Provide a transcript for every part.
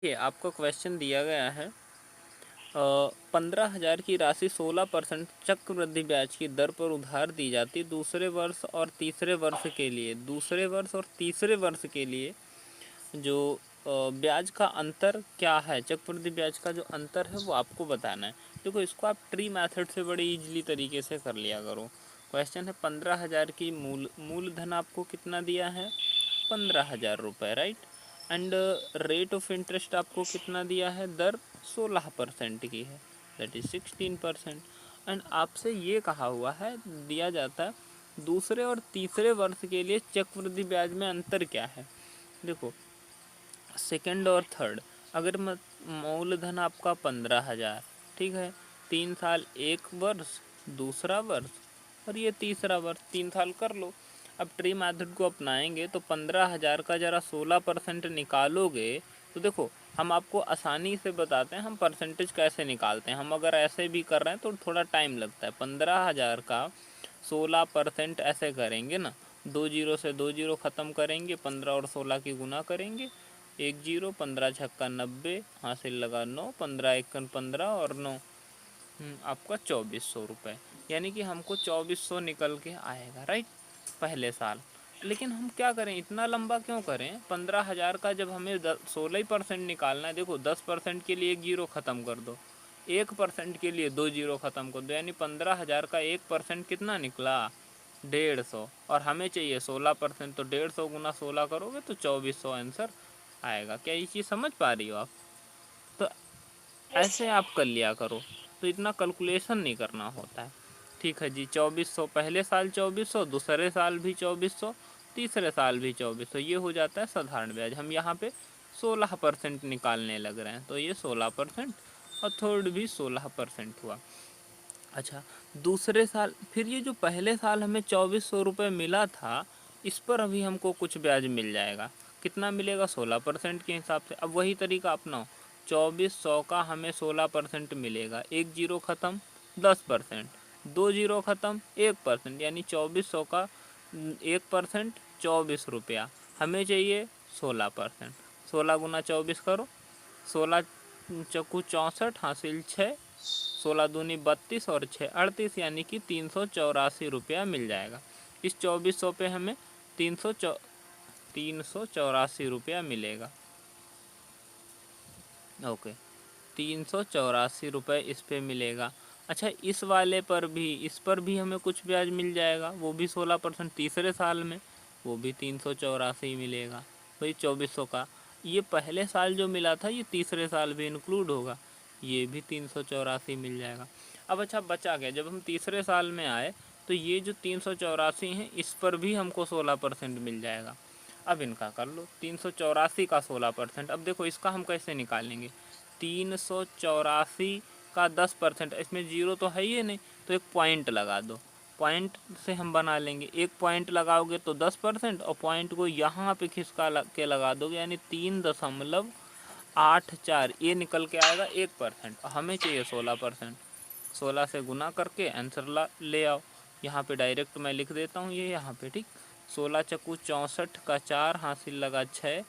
ये आपका क्वेश्चन दिया गया है 15,000 की राशि 16% चक्रवृद्धि ब्याज की दर पर उधार दी जाती दूसरे वर्ष और तीसरे वर्ष के लिए। दूसरे वर्ष और तीसरे वर्ष के लिए जो ब्याज का अंतर क्या है, चक्रवृद्धि ब्याज का जो अंतर है वो आपको बताना है। देखो, इसको आप ट्री मेथड से बड़े इजीली तरीके से कर लिया करो। क्वेश्चन है 15,000 की मूलधन आपको कितना दिया है, 15,000 रुपये, right. And rate of interest आपको कितना दिया है, दर 16% की है, दैट इज 16%। एंड आपसे ये कहा हुआ है, दिया जाता है दूसरे और तीसरे वर्ष के लिए चक्रवृद्धि ब्याज में अंतर क्या है। देखो, सेकंड और थर्ड, अगर मूलधन आपका 15,000, ठीक है, 3 साल एक वर्ष, दूसरा वर्ष और ये तीसरा वर्ष, 3 साल कर लो। अब ट्री मेथड को अपनाएंगे तो 15,000 का ज़रा 16% निकालोगे तो देखो, हम आपको आसानी से बताते हैं हम परसेंटेज कैसे निकालते हैं। हम अगर ऐसे भी कर रहे हैं तो थोड़ा टाइम लगता है। 15,000 का 16% ऐसे करेंगे ना, 2 जीरो से 2 जीरो ख़त्म करेंगे, 15 और 16 की गुना करेंगे, 1 जीरो, 15 छक्का 90, हासिल लगा 9, 15 एकन 15 और 9 आपका 2400 रुपये। यानी कि हमको 2400 निकल के आएगा, राइट, पहले साल। लेकिन हम क्या करें, इतना लंबा क्यों करें। 15,000 का जब हमें 16% निकालना है, देखो 10% के लिए 1 जीरो ख़त्म कर दो, 1% के लिए 2 जीरो ख़त्म कर दो, यानी 15,000 का 1% कितना निकला, 150। और हमें चाहिए 16%, तो 150 गुना 16 करोगे तो 2400 आंसर आएगा। क्या ये चीज़ समझ पा रही हो आप। तो यस ऐसे सर। आप कर लिया करो, तो इतना कैलकुलेशन नहीं करना होता है। ठीक है जी, 2400 पहले साल, 2400 दूसरे साल भी 2400, तीसरे साल भी 2400, ये हो जाता है साधारण ब्याज। हम यहाँ पे 16% निकालने लग रहे हैं, तो ये 16% और थर्ड भी 16% हुआ। अच्छा, दूसरे साल फिर ये जो पहले साल हमें 2400 रुपये मिला था, इस पर अभी हमको कुछ ब्याज मिल जाएगा। कितना मिलेगा, 16% के हिसाब से। अब वही तरीका अपनाओ, 2400 का हमें 16% मिलेगा, 1 जीरो ख़त्म 10%, 2 जीरो ख़त्म 1%, यानी 2400 का 1% 24 रुपया। हमें चाहिए 16%, 16 गुना 24 करो, 16 चक्कू 64, हासिल 6, 16 दूनी 32 और 6 38, यानी कि 384 रुपया मिल जाएगा। इस 2400 पे हमें 384 रुपया मिलेगा। ओके, 384 रुपये इस पे मिलेगा। अच्छा, इस वाले पर भी, इस पर भी हमें कुछ ब्याज मिल जाएगा, वो भी 16% तीसरे साल में, वो भी 384 मिलेगा। भाई 2400 का ये पहले साल जो मिला था, ये तीसरे साल भी इंक्लूड होगा, ये भी 384 मिल जाएगा। अब अच्छा बचा गया, जब हम तीसरे साल में आए तो ये जो 384 हैं, इस पर भी हमको 16% मिल जाएगा। अब इनका कर लो, 384 का 16%। अब देखो इसका हम कैसे निकालेंगे, 384 का 10%, इसमें जीरो तो है ही नहीं, तो एक पॉइंट लगा दो, पॉइंट से हम बना लेंगे। एक पॉइंट लगाओगे तो 10%, और पॉइंट को यहाँ पे खिसका के लगा दोगे, यानी 3.84, ये निकल के आएगा 1%। हमें चाहिए 16%, 16 से गुना करके आंसर ले आओ। यहाँ पे डायरेक्ट मैं लिख देता हूँ ये यहाँ पे, ठीक। 16 चक्कू 64 का 4, हासिल लगा 6,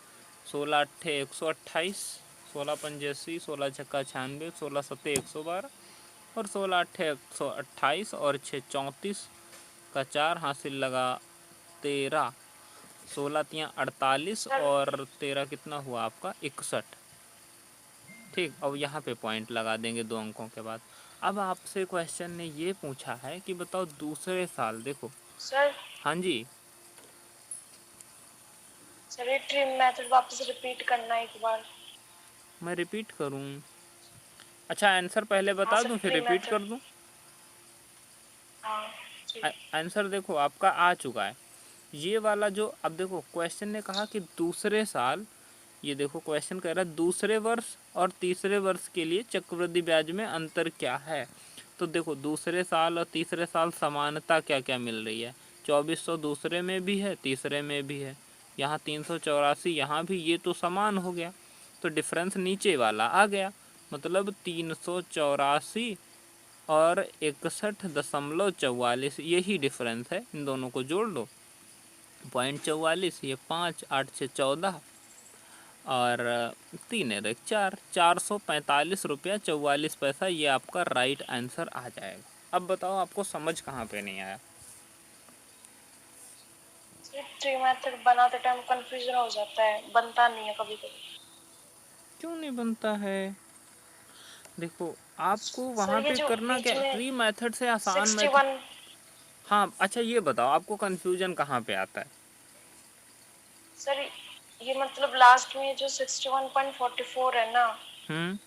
16 अट्ठे 128, 16 पंजे 80, 16 छक्का 96, 16 सत्ते 112 और 16 अट्ठे 128 और 6 34 का 4, हासिल लगा 13, 16 तियाँ 48 सर और 13 कितना हुआ आपका 61, ठीक। अब यहाँ पे पॉइंट लगा देंगे 2 अंकों के बाद। अब आपसे क्वेश्चन ने ये पूछा है कि बताओ दूसरे साल, देखो। सर हाँ जी, सर ये ट्रिम मेथड वापस रिपीट करना है एक बार। मैं रिपीट करूँ। अच्छा, आंसर पहले हाँ बता सर, दूँ फिर ट्रिम रिपीट कर मेथड। दूँ। हाँ ठीक। आंसर देखो आपका आ चुका है, ये वाला जो। अब देखो क्वेश्चन ने कहा कि दूसरे साल, ये देखो क्वेश्चन कह रहा है दूसरे वर्ष और तीसरे वर्ष के लिए चक्रवृद्धि ब्याज में अंतर क्या है। तो देखो दूसरे साल और तीसरे साल समानता क्या क्या मिल रही है, 2400 दूसरे में भी है, तीसरे में भी है, यहाँ 384 यहाँ भी, ये तो समान हो गया। तो डिफरेंस नीचे वाला आ गया, मतलब 384 और 61.44, यही डिफरेंस है। इन दोनों को जोड़ लो, 0.44, ये 5, 8 से 14 और 3 1 4, 445 रुपया 44 पैसा, ये आपका राइट आंसर आ जाएगा। अब बताओ आपको समझ कहाँ पे नहीं आया? ट्री मेथड बनाते टाइम कंफ्यूजन हो जाता है, बनता नहीं है कभी कभी। क्यों नहीं बनता है? देखो आपको सर वहाँ ये पे जो करना क्या बीच है, में ट्री मेथड से आसान मेथड। 61, हाँ अच्छा ये बताओ आपको कन्फ्यूजन कहाँ पे आता है? सर ये मतलब लास्ट में जो 61.44 है ना, हम्म।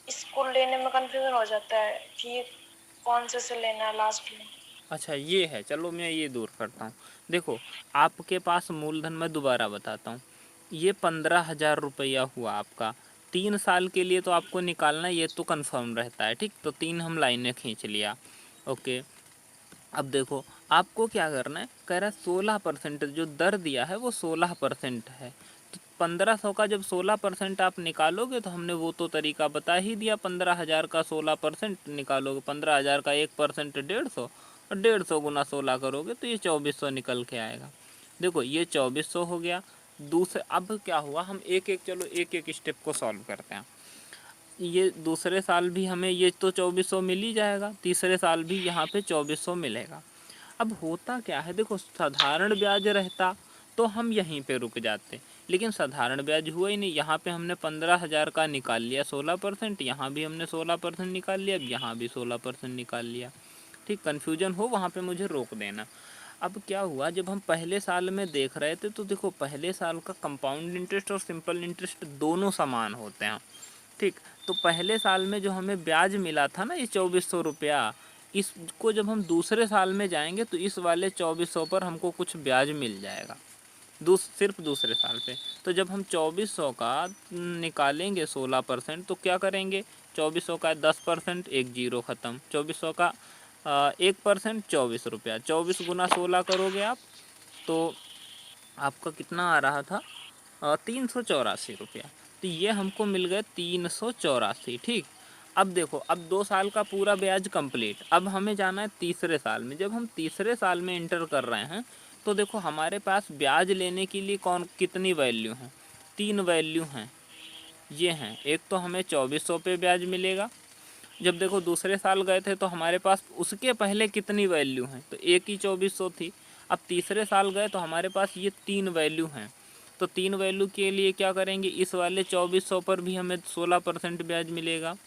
इसको लेने में कंफ्यूजन हो जाता है कि ये कौन से लेना है लास्ट में। अच्छा ये है, चलो मैं ये दूर करता हूँ। देखो आपके पास मूलधन, मैं दोबारा बताता हूँ, ये 15,000 रुपया हुआ आपका। 3 साल के लिए तो आपको निकालना, ये तो कंफर्म रहता है, ठीक। तो 3 हम लाइनें खींच लिया, ओके। अब देखो आपको क्या करना है, कह रहा है 16% जो दर दिया है वो 16% है। तो 1500 का जब 16% आप निकालोगे, तो हमने वो तो तरीका बता ही दिया, 15,000 का 16% निकालोगे, 15,000 का 1% 150, और 150 गुना 16 करोगे तो ये 2400 निकल के आएगा। देखो ये 2400 हो गया। दूसरे अब क्या हुआ, हम एक एक, चलो एक एक स्टेप को सॉल्व करते हैं। ये दूसरे साल भी हमें ये तो 2400 मिल ही जाएगा, तीसरे साल भी यहाँ पे 2400 मिलेगा। अब होता क्या है, देखो साधारण ब्याज रहता तो हम यहीं पे रुक जाते, लेकिन साधारण ब्याज हुआ ही नहीं। यहाँ पे हमने 15,000 का निकाल लिया 16%, यहाँ भी हमने 16% निकाल लिया, अब यहाँ भी 16% निकाल लिया, ठीक। कन्फ्यूजन हो वहाँ पे मुझे रोक देना। अब क्या हुआ, जब हम पहले साल में देख रहे थे, तो देखो पहले साल का कंपाउंड इंटरेस्ट और सिंपल इंटरेस्ट दोनों समान होते हैं, ठीक। तो पहले साल में जो हमें ब्याज मिला था ना, ये 2400 रुपया, इसको जब हम दूसरे साल में जाएंगे तो इस वाले 2400 पर हमको कुछ ब्याज मिल जाएगा, सिर्फ दूसरे साल पे। तो जब हम 2400 का निकालेंगे 16%, तो क्या करेंगे, 2400 का 10%, एक जीरो ख़त्म। 2400 का 1% 24 रुपया, 24 गुना 16 करोगे आप, तो आपका कितना आ रहा था, 384 रुपया। तो ये हमको मिल गए 384, ठीक। अब देखो, अब 2 साल का पूरा ब्याज कंप्लीट, अब हमें जाना है तीसरे साल में। जब हम तीसरे साल में इंटर कर रहे हैं, तो देखो हमारे पास ब्याज लेने के लिए कौन कितनी वैल्यू हैं, 3 वैल्यू हैं। ये हैं, एक तो हमें 2400 पे ब्याज मिलेगा। जब देखो दूसरे साल गए थे तो हमारे पास उसके पहले कितनी वैल्यू हैं, तो एक ही 2400 थी। अब तीसरे साल गए तो हमारे पास ये 3 वैल्यू हैं। तो 3 वैल्यू के लिए क्या करेंगे, इस वाले 2400 पर भी हमें 16% ब्याज मिलेगा,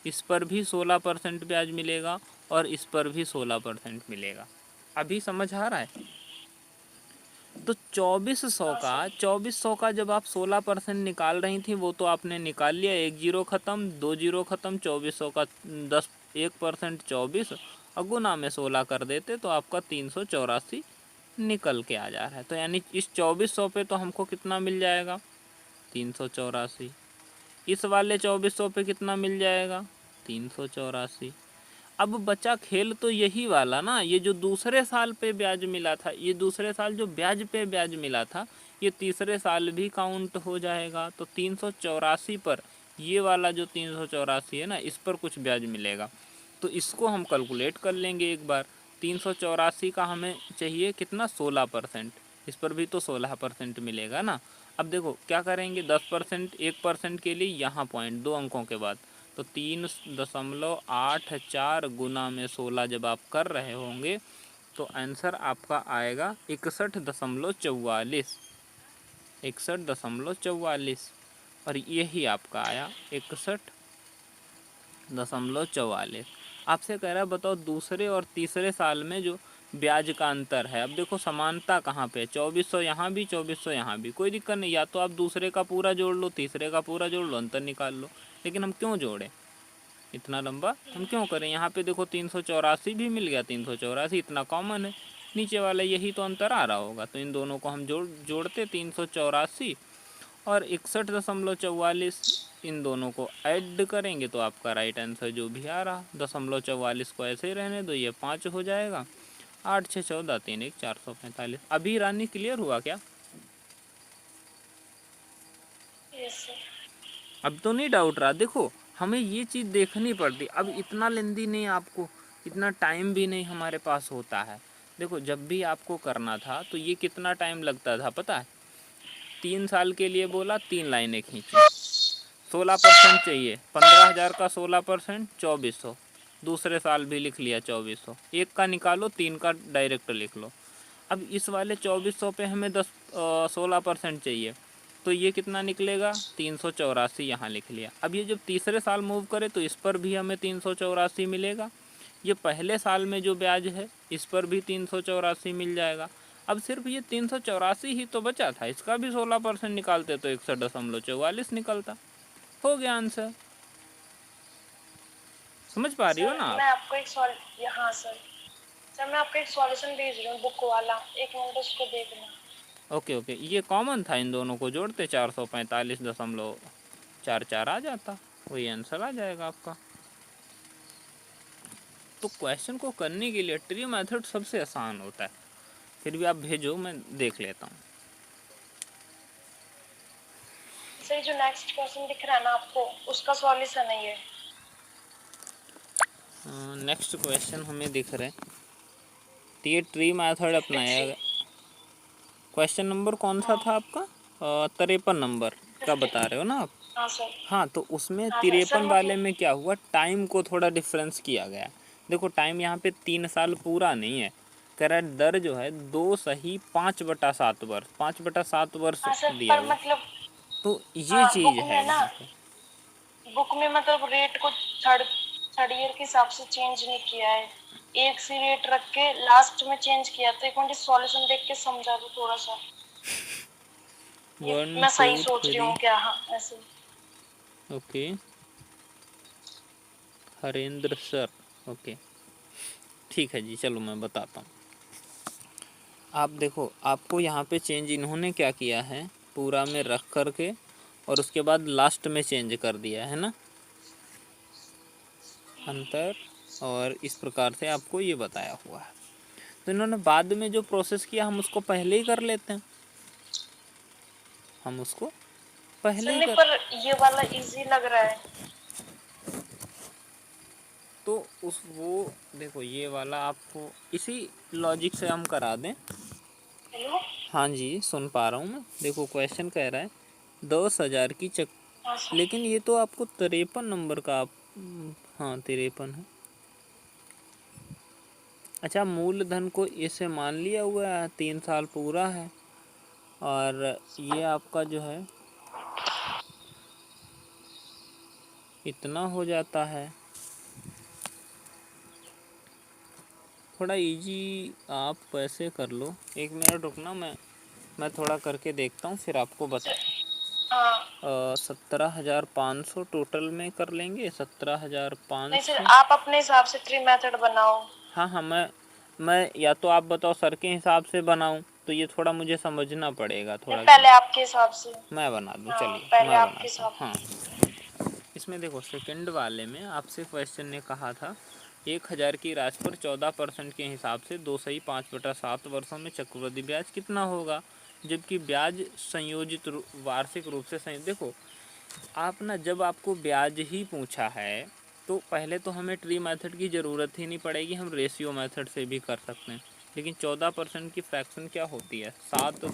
इस पर भी 16% ब्याज मिलेगा, और इस पर भी 16% मिलेगा। अभी समझ आ रहा है? तो 2400 का जब आप 16% निकाल रही थी, वो तो आपने निकाल लिया, एक जीरो ख़त्म, दो जीरो ख़त्म, 2400 का 1% 24, और गुना में 16 कर देते तो आपका 384 निकल के आ जा रहा है। तो यानी इस 2400 पे तो हमको कितना मिल जाएगा, 384। इस वाले 2400 पे कितना मिल जाएगा, 384। अब बचा खेल तो यही वाला ना, ये जो दूसरे साल पे ब्याज मिला था, ये दूसरे साल जो ब्याज पे ब्याज मिला था, ये तीसरे साल भी काउंट हो जाएगा। तो 384 पर, ये वाला जो 384 है ना, इस पर कुछ ब्याज मिलेगा। तो इसको हम कैलकुलेट कर लेंगे एक बार। 384 का हमें चाहिए कितना, 16%, इस पर भी तो 16% मिलेगा ना। अब देखो क्या करेंगे, 10%, 1% के लिए यहाँ पॉइंट 2 अंकों के बाद, तो 3.84 गुना में 16 जब आप कर रहे होंगे, तो आंसर आपका आएगा 61.44, 61.44। और यही आपका आया 61.44। आपसे कह रहा है बताओ दूसरे और तीसरे साल में जो ब्याज का अंतर है। अब देखो समानता कहाँ पे है, 2400 यहाँ भी, 2400 यहाँ भी, कोई दिक्कत नहीं, या तो आप दूसरे का पूरा जोड़ लो, तीसरे का पूरा जोड़ लो, अंतर निकाल लो। लेकिन हम क्यों जोड़ें, इतना लंबा हम क्यों करें, यहाँ पे देखो 384 भी मिल गया, 384 इतना कॉमन है, नीचे वाला यही तो अंतर आ रहा होगा। तो इन दोनों को हम जोड़ते 384 और 61.44, इन दोनों को ऐड करेंगे तो आपका राइट आंसर जो भी आ रहा, 0.44 को ऐसे ही रहने दो, ये 5 हो जाएगा, 8 6 14 3 1 445। अभी रानी क्लियर हुआ क्या? Yes sir. अब तो नहीं डाउट रहा? देखो हमें ये चीज़ देखनी पड़ती, अब इतना लेंदी नहीं, आपको इतना टाइम भी नहीं हमारे पास होता है। देखो जब भी आपको करना था तो ये कितना टाइम लगता था पता है, 3 साल के लिए बोला, 3 लाइनें खींची। 16% चाहिए, 15,000 का 16% 2400। दूसरे साल भी लिख लिया 2400। एक का निकालो, 3 का डायरेक्ट लिख लो। अब इस वाले 2400 पे हमें 16% चाहिए, तो ये कितना निकलेगा? 384 यहाँ लिख लिया। अब ये जब तीसरे साल मूव करे तो इस पर भी हमें 384 मिलेगा। ये पहले साल में जो ब्याज है इस पर भी 384 मिल जाएगा। अब सिर्फ ये 384 ही तो बचा था, इसका भी 16% निकालते तो 61.44 निकलता। हो गया आंसर। समझ पा रही हो ना आप? मैं आपको एक हाँ सर, मैं आपको एक सॉल्यूशन भेज रही हूँ बुक वाला, 1 मिनट उसको देखना। ओके ओके, ये कॉमन था, इन दोनों को जोड़ते 445.44 आ जाता, वही आंसर आ जाएगा आपका। तो क्वेश्चन को करने के लिए ट्री मेथड सबसे आसान होता है। फिर भी आप भेजो, मैं देख लेता हूँ। सर जो नेक्स्ट क्वेश्चन दिख रहा है ना आपको, उसका सॉल्यूशन है ये। नेक्स्ट क्वेश्चन हमें दिख रहे हैं, तो ये ट्री मेथड अपनाया गया। क्वेश्चन नंबर कौन सा था आपका? 53 नंबर का बता रहे हो ना आप? हाँ सर। हाँ, तो उसमें हाँ सर, 53 वाले में क्या हुआ, टाइम को थोड़ा डिफरेंस किया गया। देखो टाइम यहाँ पे 3 साल पूरा नहीं है, कह रहा है दर जो है 2 सही 5/7 वर्ष, 5/7 वर्ष हाँ सर, दिया पर हुआ, मतलब तो ये हाँ चीज़ बुक है में ना, यहाँ पे। बुक में मतलब रेट को थर्ड थर्ड ईयर के हिसाब से चेंज नहीं किया है, एक सी रेट रख के लास्ट में चेंज किया। तो एक मिनट सॉल्यूशन देख के समझा दो थोड़ा सा, ये 1 मैं 2 सही सोच रही 3 हूँ क्या? हाँ ऐसे। ओके, हरेंद्र सर, ओके ठीक है जी, चलो मैं बताता हूँ। आप देखो, आपको यहाँ पे चेंज इन्होंने क्या किया है, पूरा में रख कर के और उसके बाद लास्ट में चेंज कर दिया है ना अंतर, और इस प्रकार से आपको ये बताया हुआ है। तो इन्होंने बाद में जो प्रोसेस किया हम उसको पहले ही कर लेते हैं, हम उसको पहले ही सुनने कर, पर ये वाला इजी लग रहा है। तो उस वो देखो ये वाला आपको इसी लॉजिक से हम करा दें। हेलो। हाँ जी सुन पा रहा हूँ मैं। देखो क्वेश्चन कह रहा है 10,000 की हाँ सर। लेकिन ये तो आपको 53 नंबर का आप, हाँ 53 है। अच्छा, मूलधन को इसे मान लिया हुआ है, 3 साल पूरा है, और ये आपका जो है इतना हो जाता है। थोड़ा इजी आप ऐसे कर लो, 1 मिनट रुकना, मैं थोड़ा करके देखता हूँ फिर आपको बता। हाँ 17,500 टोटल में कर लेंगे, नहीं सर, 17,500। आप अपने हिसाब से ट्री मेथड बनाओ। हाँ हाँ, मैं या तो आप बताओ सर के हिसाब से बनाऊँ, तो ये थोड़ा मुझे समझना पड़ेगा नहीं, थोड़ा कि पहले आपके हिसाब से। मैं बना दूँ। हाँ चलिए पहले मैं आपके बनाता हूँ। हिसाब। हाँ, इसमें देखो सेकंड वाले में आपसे क्वेश्चन ने कहा था 1,000 की राशि पर 14% के हिसाब से 2 सही 5/7 वर्षों में चक्रवृद्धि ब्याज कितना होगा, जबकि ब्याज संयोजित वार्षिक रूप से देखो आप ना, जब आपको ब्याज ही पूछा है तो पहले तो हमें ट्री मेथड की ज़रूरत ही नहीं पड़ेगी, हम रेशियो मेथड से भी कर सकते हैं। लेकिन 14% की फ्रैक्शन क्या होती है, 7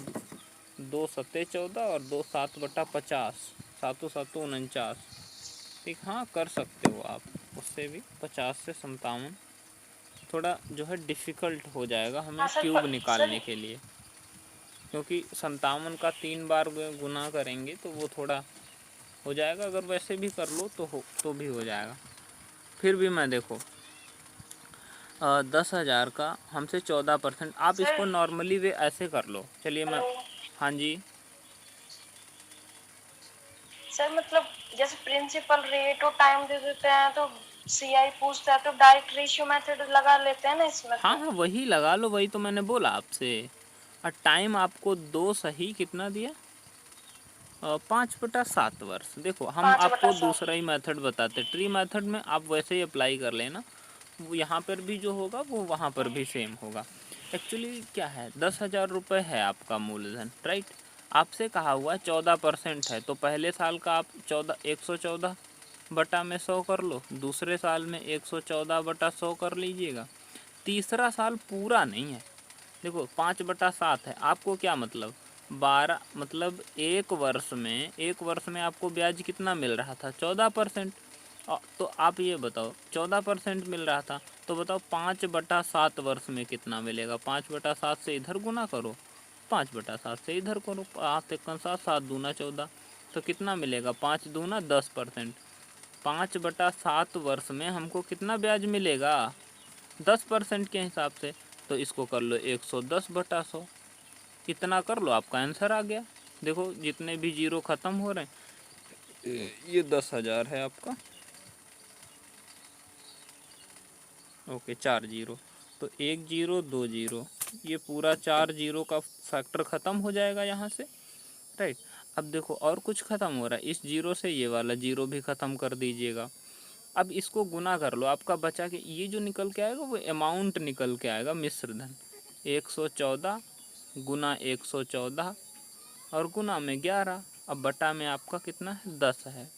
2 सत्ते 14 और 2 7/50, 7 7 49। ठीक, हाँ कर सकते हो आप उससे भी। 50 से 57 थोड़ा जो है डिफ़िकल्ट हो जाएगा हमें हाँ सर, क्यूब सर निकालने के लिए, क्योंकि 57 का 3 बार गुना करेंगे तो वो थोड़ा हो जाएगा। अगर वैसे भी कर लो तो भी हो जाएगा। फिर भी मैं देखो 10,000 का हमसे 14%, आप सर इसको नॉर्मली वे ऐसे कर लो। चलिए मैं, हेलो हाँ जी सर, मतलब जैसे प्रिंसिपल रेट और टाइम दे देते हैं तो सीआई पूछता है तो डायरेक्ट रेशियो मेथड लगा लेते हैं ना इसमें हाँ तो। हाँ वही लगा लो, वही तो मैंने बोला आपसे। और टाइम आपको 2 सही कितना दिया, 5/7 वर्ष। देखो हम पाँच बटा आपको सात दूसरा ही मेथड बताते, ट्री मेथड में आप वैसे ही अप्लाई कर लेना, वो यहाँ पर भी जो होगा वो वहाँ पर भी सेम होगा। एक्चुअली क्या है, 10,000 रुपये है आपका मूलधन, राइट। आपसे कहा हुआ 14% है, तो पहले साल का आप 114 बटा में 100 कर लो, दूसरे साल में 114 बटा 100 कर लीजिएगा। तीसरा साल पूरा नहीं है, देखो 5/7 है, आपको क्या मतलब 12 मतलब एक वर्ष में आपको ब्याज कितना मिल रहा था? 14%। तो आप ये बताओ 14% मिल रहा था, तो बताओ 5/7 वर्ष में कितना मिलेगा? 5/7 से इधर गुना करो, 5/7 से इधर करो, 5 एकम 7, 7 दूना 14, तो कितना मिलेगा? 5 दूना 10%। 5/7 वर्ष में हमको कितना ब्याज मिलेगा? 10% के हिसाब से। तो इसको कर लो 110/100, इतना कर लो, आपका आंसर आ गया। देखो जितने भी जीरो ख़त्म हो रहे हैं, ये 10,000 है आपका। ओके, 4 जीरो, तो 1 जीरो 2 जीरो, ये पूरा 4 जीरो का फैक्टर ख़त्म हो जाएगा यहाँ से, राइट। अब देखो और कुछ ख़त्म हो रहा है, इस जीरो से ये वाला जीरो भी ख़त्म कर दीजिएगा। अब इसको गुना कर लो, आपका बचा के ये जो निकल के आएगा वो अमाउंट निकल के आएगा, मिश्र धन। 114 गुना 114 और गुना में 11, अब बटा में आपका कितना है? 10 है।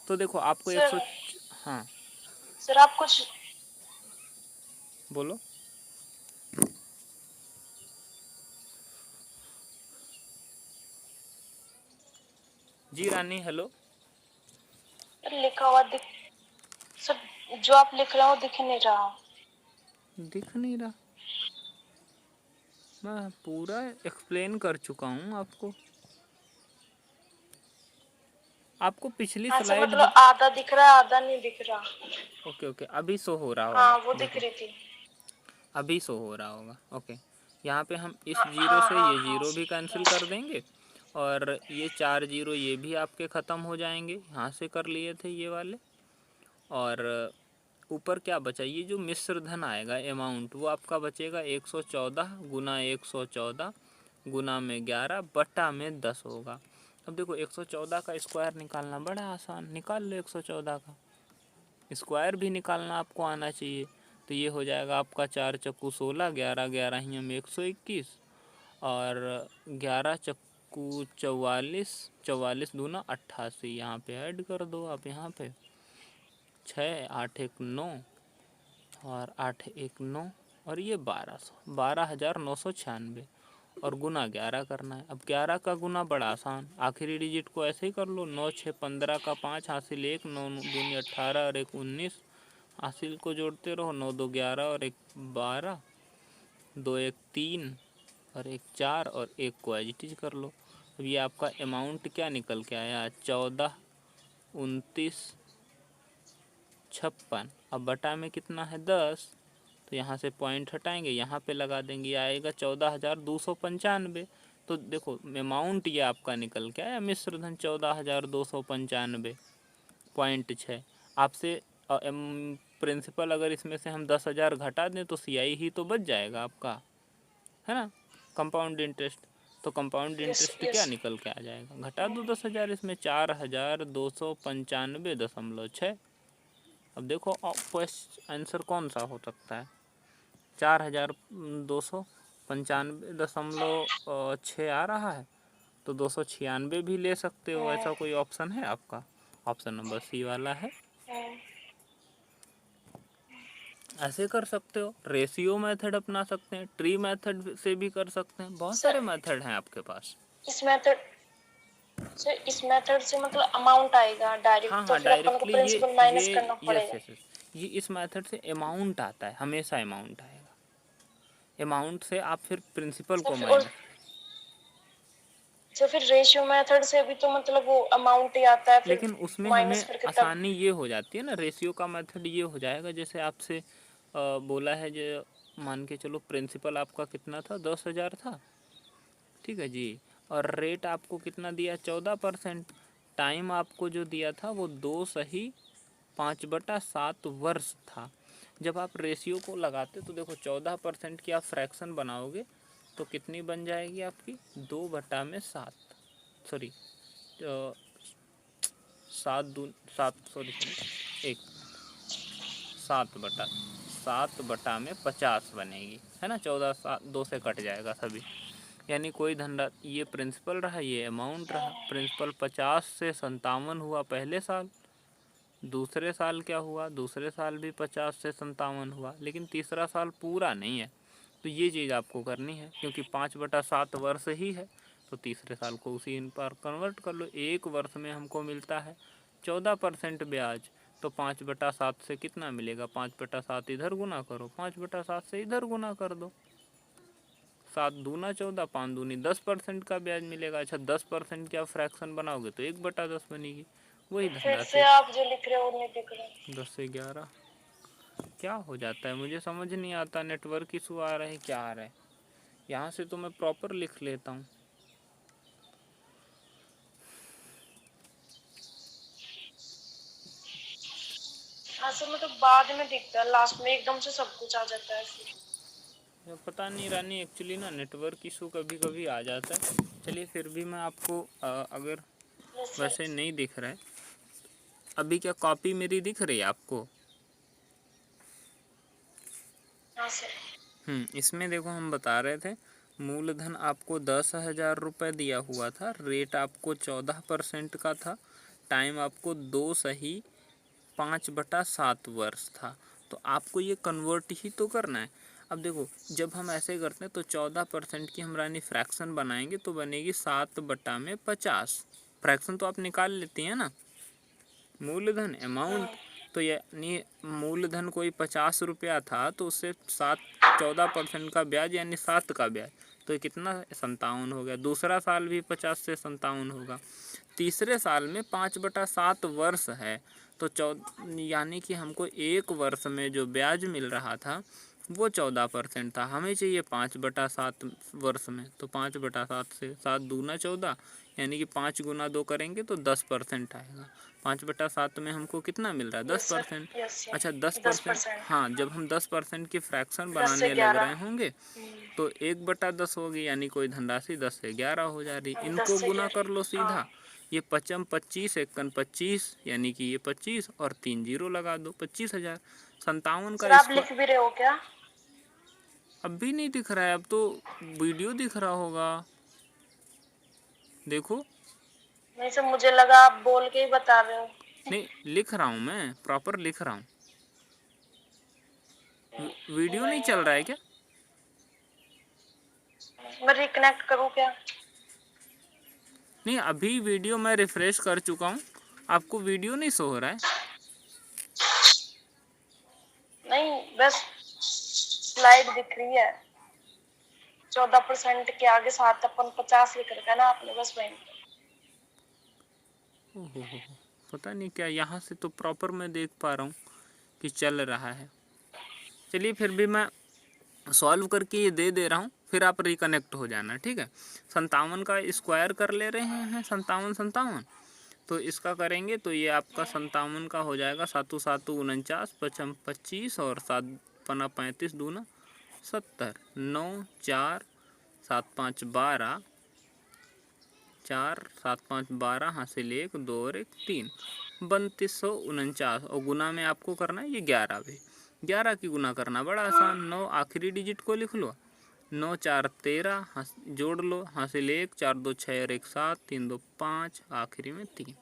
तो देखो आपको सर 100। हाँ सर आप कुछ बोलो। जी रानी, हेलो। लिखा हुआ दिख सर, जो आप लिख रहे हो दिख नहीं रहा। दिख नहीं रहा? मैं पूरा एक्सप्लेन कर चुका हूँ आपको। आपको पिछली हाँ सर, स्लाइड मतलब आधा दिख रहा है आधा नहीं दिख रहा। ओके ओके, अभी शो हो रहा होगा, हाँ वो दिख देखो रही थी। अभी शो हो रहा होगा। ओके, यहाँ पे हम इस हाँ जीरो हाँ से हाँ ये हाँ जीरो भी कैंसिल कर देंगे, और ये 4 जीरो ये भी आपके ख़त्म हो जाएंगे, यहाँ से कर लिए थे ये वाले। और ऊपर क्या बचा? ये जो मिश्र धन आएगा अमाउंट, वो आपका बचेगा 114 गुना 114 गुना में 11 बटा में 10 होगा। अब देखो 114 का स्क्वायर निकालना बड़ा आसान, निकाल लो 114 का स्क्वायर भी निकालना आपको आना चाहिए। तो ये हो जाएगा आपका 4 चक्कू 16, 11 11 में 121, और 11 चक्कू 44, 44 दूना 88, यहाँ पे ऐड कर दो आप, यहाँ पे 6 8 1 9 और 8 1 9, और ये 1200, 12,996, और गुना 11 करना है। अब 11 का गुना बड़ा आसान, आखिरी डिजिट को ऐसे ही कर लो, 9 6 15 का 5 हासिल 1, 9 दूनी 18 और 1 19, हासिल को जोड़ते रहो, 9 2 11 और 1 12, 2 1 3 और 1 4 और 1 को एज इट इज कर लो। अब ये आपका अमाउंट क्या निकल के आया? 14 29 56। अब बटा में कितना है? 10। तो यहाँ से पॉइंट हटाएंगे, यहाँ पे लगा देंगे, आएगा 14,295। तो देखो अमाउंट ये आपका निकल के आया मिश्र धन 14,295 पॉइंट 6। आपसे प्रिंसिपल अगर इसमें से हम 10,000 घटा दें तो सीआई ही तो बच जाएगा आपका, है ना, कंपाउंड इंटरेस्ट। तो कंपाउंड यस इंटरेस्ट क्या यस। निकल के आ जाएगा? घटा दो 10,000 इसमें, 4,295.6। अब देखो क्वेश्चन आंसर कौन सा हो सकता है? 4,295.6 आ रहा है, तो 296 भी ले सकते हो, ऐसा कोई ऑप्शन है आपका? ऑप्शन नंबर सी वाला है। ऐसे कर सकते हो, रेशियो मेथड अपना सकते हैं, ट्री मेथड से भी कर सकते हैं, बहुत सर सारे मेथड हैं आपके पास। इस मेथड इस मेथड से मतलब अमाउंट आएगा हाँ डायरेक्ट, तो हाँ, फिर अपन को डायरेक्टली प्रिंसिपल माइनस ये करना यस पड़ेगा। यस यस, ये इस मेथड से अमाउंट आता है, हमेशा अमाउंट आएगा, अमाउंट से आप फिर प्रिंसिपल सर को फिर और माइनस। फिर रेशियो मेथड से भी तो मतलब वो अमाउंट ही आता है, फिर लेकिन उसमें माइनस हमें करके तब। आसानी ये हो जाती है ना, रेशियो का मेथड ये हो जाएगा, जैसे आपसे बोला है, जो मान के चलो प्रिंसिपल आपका कितना था? 10,000 था, ठीक है जी, और रेट आपको कितना दिया? 14%। टाइम आपको जो दिया था वो 2 सही 5/7 वर्ष था। जब आप रेशियो को लगाते तो देखो 14% की आप फ्रैक्शन बनाओगे तो कितनी बन जाएगी आपकी? 2/7, सॉरी 7 सॉरी एक 7/50 बनेगी, है ना, 14 7 2 से कट जाएगा सभी, यानी कोई धनराशि, ये प्रिंसिपल रहा, ये अमाउंट रहा। प्रिंसिपल 50 से 57 हुआ पहले साल, दूसरे साल क्या हुआ? दूसरे साल भी 50 से 57 हुआ, लेकिन तीसरा साल पूरा नहीं है, तो ये चीज़ आपको करनी है, क्योंकि 5/7 वर्ष ही है, तो तीसरे साल को उसी इन पर कन्वर्ट कर लो। एक वर्ष में हमको मिलता है 14% ब्याज, तो 5/7 से कितना मिलेगा? 5/7 इधर गुना करो, 5/7 से इधर गुना कर दो। 7 दूना 14, 5 दूनी 10% का ब्याज मिलेगा। अच्छा, 10% क्या फ्रैक्शन बनाओगे तो 1/10 बनेगी। वही फिर से धनराशि आप जो लिख रहे हो नहीं दिख रहे। 10 से 11 क्या हो जाता है मुझे समझ नहीं आता। नेटवर्क इशू आ रहा है, क्या आ रहा है? यहाँ से तो मैं प्रॉपर लिख लेता हूँ। हाँ सर, मतलब बाद में दिखता है, लास्ट में एकदम से सब कुछ आ जाता है फिर। पता नहीं रानी, एक्चुअली ना नेटवर्क इशू कभी कभी आ जाता है। चलिए फिर भी मैं आपको अगर यस सर। वैसे नहीं दिख रहा है अभी, क्या कॉपी मेरी दिख रही है आपको? हाँ सर। इसमें देखो हम बता रहे थे, मूलधन आपको 10,000 रुपये दिया हुआ था, रेट आपको 14% का था, टाइम आपको 2 सही 5/7 वर्ष था। तो आपको ये कन्वर्ट ही तो करना है। अब देखो, जब हम ऐसे करते हैं तो 14% की हम रानी फ्रैक्शन बनाएंगे तो बनेगी 7/50। फ्रैक्शन तो आप निकाल लेती हैं ना, मूलधन अमाउंट। तो यानी मूलधन कोई 50 रुपया था, तो उससे 14% का ब्याज यानी 7 का ब्याज, तो ये कितना? 57 हो गया। दूसरा साल भी 50 से 57 होगा। तीसरे साल में 5/7 वर्ष है, तो यानी कि हमको एक वर्ष में जो ब्याज मिल रहा था वो 14% था। हमें चाहिए 5/7 वर्ष में, तो 5/7 से 7 दूना 14, यानी कि 5 गुना 2 करेंगे तो 10% आएगा। 5/7 में हमको कितना मिल रहा है? 10%। Yes sir. अच्छा, 10%। 10%। हाँ, जब हम 10% की फ्रैक्शन 10 से बनाने लग 11। रहे होंगे तो 1/10 होगी, यानी कोई धनराशि 10 से 11 हो जा रही। 10 इनको से गुना 11। कर लो सीधा। हाँ। ये 55 25 51 25, यानी कि ये 25 और 3 जीरो लगा दो, 25,000। 57 सर का आप स्क्वायर लिख भी रहे हो क्या? अब भी नहीं दिख रहा है? अब तो वीडियो दिख रहा होगा, देखो। नहीं सर, मुझे लगा आप बोल के ही बता रहे हो। नहीं, लिख रहा हूँ, मैं प्रॉपर लिख रहा हूँ। वीडियो नहीं चल रहा है क्या? मैं रिकनेक्ट करूँ क्या? नहीं, अभी वीडियो मैं रिफ्रेश कर चुका हूँ, आपको वीडियो नहीं शो हो रहा है? नहीं, बस स्लाइड दिख रही है। 14% के आगे 7/50 लिख रखा है ना आपने, बस वही। ओहो, पता नहीं क्या, यहाँ से तो प्रॉपर मैं देख पा रहा हूँ कि चल रहा है। चलिए फिर भी मैं सॉल्व करके ये दे रहा हूँ, फिर आप रिकनेक्ट हो जाना, ठीक है। 57 का स्क्वायर कर ले रहे हैं, 57 57, तो इसका करेंगे तो ये आपका 57 का हो जाएगा 7 7 49, 55 25 और 7 पना 35 दूना 70, 9 4 7 5 12, 4 7 5 12, हासिल 1 2 और 1 3, 3249। और गुना में आपको करना है ये 11 भी, 11 की गुना करना बड़ा आसान। 9 आखिरी डिजिट को लिख लो, 9 4 13, जोड़ लो, हासिल 1 4 2 6 और 1 7, 3 2 5, आखिरी में 3।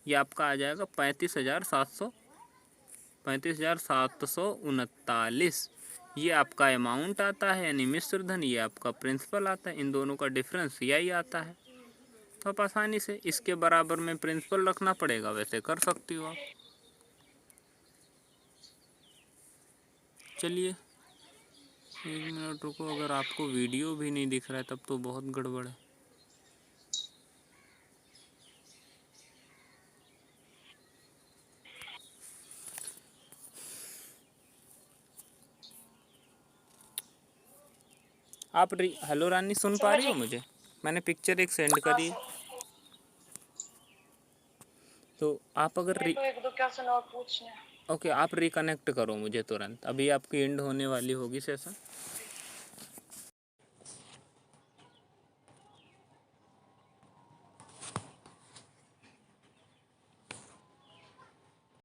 ये आपका आ जाएगा 35,739। ये आपका अमाउंट आता है, यानी मिश्र धन। ये आपका प्रिंसिपल आता है, इन दोनों का डिफरेंस यही आता है। तो आप आसानी से इसके बराबर में प्रिंसिपल रखना पड़ेगा, वैसे कर सकती हो आप। चलिए 1 मिनट रुको, अगर आपको वीडियो भी नहीं दिख रहा है तब तो बहुत गड़बड़ है। आप हेलो रानी, सुन पा रही हो मुझे? मैंने पिक्चर एक सेंड हाँ करी है, सर। तो आप अगर मेरे को एक दो क्वेश्चन और पूछने हैं। ओके, आप रिकनेक्ट करो मुझे तुरंत, अभी आपकी एंड होने वाली होगी सेशन।